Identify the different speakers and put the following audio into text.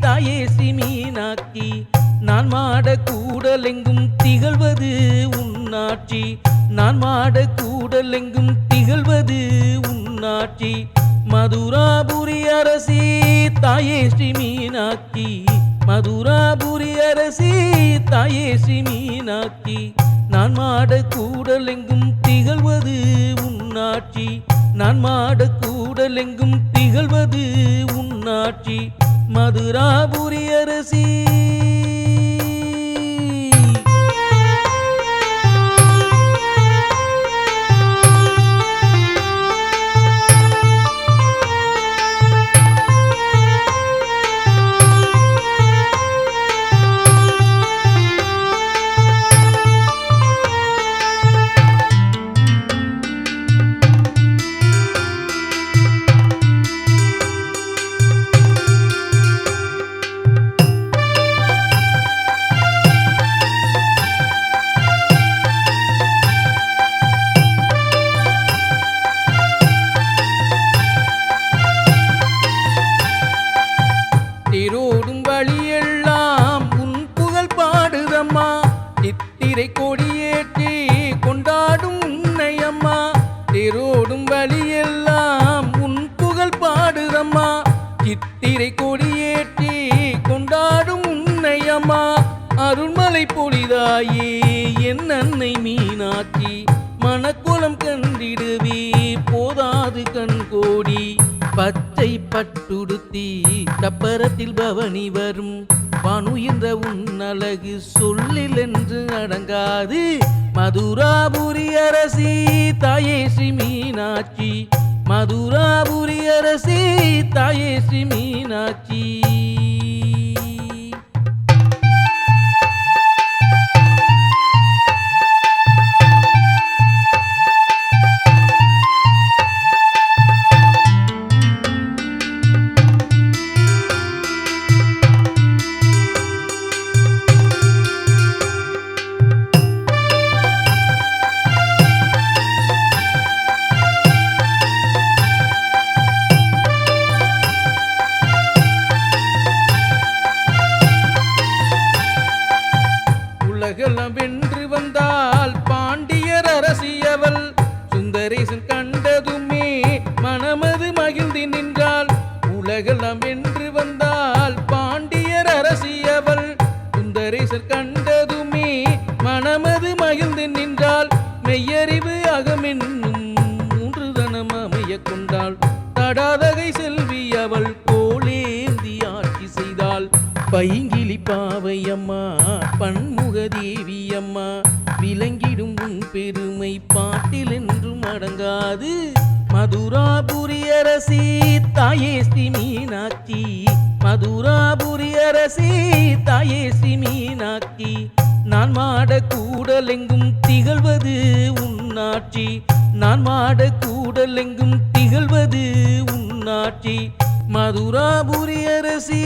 Speaker 1: தாயே ஸ்ரீ மீனாட்சி நான் மாட கூடலெங்கும் திகழ்வது உன்னாட்சி நான் மாட கூடலெங்கும் திகழ்வது உன்னாட்சி மதுராபுரி அரசி தாயே ஸ்ரீ மீனாட்சி மதுராபுரி அரசி தாயே ஸ்ரீ மீனாட்சி நான் மாட கூடலெங்கும் திகழ்வது உன்னாட்சி நான் மாட கூடலெங்கும் திகழ்வது உன்னாட்சி மதுராபுரி அரசி தேரோடும் வழியெல்லாம் உன் புகழ் பாடுதம்மா சித்திரை கொடியேற்றி கொண்டாடும் உன்னை அம்மா தேரோடும் வழியெல்லாம் உன் புகழ் பாடுதம்மா சித்திரை கொடியேற்றி கொண்டாடும் உன்னை அம்மா அருள்மலை பொழிதாயே என் அன்னை மீனாட்சி மணக்குளம் கண்டிடுவே போதாது கண்கோடி பச்சை பட்டுடுத்தி தப்பரத்தில் பவனி வரும் பணுகின்ற உன்னழகு சொல்லில் என்று அடங்காது மதுராபுரி அரசி தாயே ஸ்ரீ மீனாட்சி மதுராபுரி அரசி தாயே ஸ்ரீ மீனாட்சி உலகெல்லாம் வென்று வந்தால் பாண்டியர் அரசியவள் சுந்தரேசன் கண்டதுமே மனமது மகிழ்ந்து நின்றாள் உலகெல்லாம் வென்று வந்தால் பாண்டியர் அரசியவள் சுந்தரேசன் கண்டதுமே மனமது மகிழ்ந்து நின்றாள் மெய்யறிவு அகமென்னும் மூன்று தனம் அமைய கொண்டாள் தடாதகை செல்வி அவள் கோலேந்தி ஆட்சி செய்தாள் பைங்கிலி பாவையம்மா பன்முக தேவியம்மா விளங்கிடும் உன் பெருமை பாட்டில் என்றும் அடங்காது மதுராபுரி அரசி தாயே ஸ்ரீ மீனாட்சி மதுராபுரி அரசி தாயே ஸ்ரீ மீனாட்சி நான் மாட கூடலெங்கும் திகழ்வது உன்னாட்சி நான் மாட கூடலெங்கும் திகழ்வது உன்னாட்சி மதுராபுரி அரசி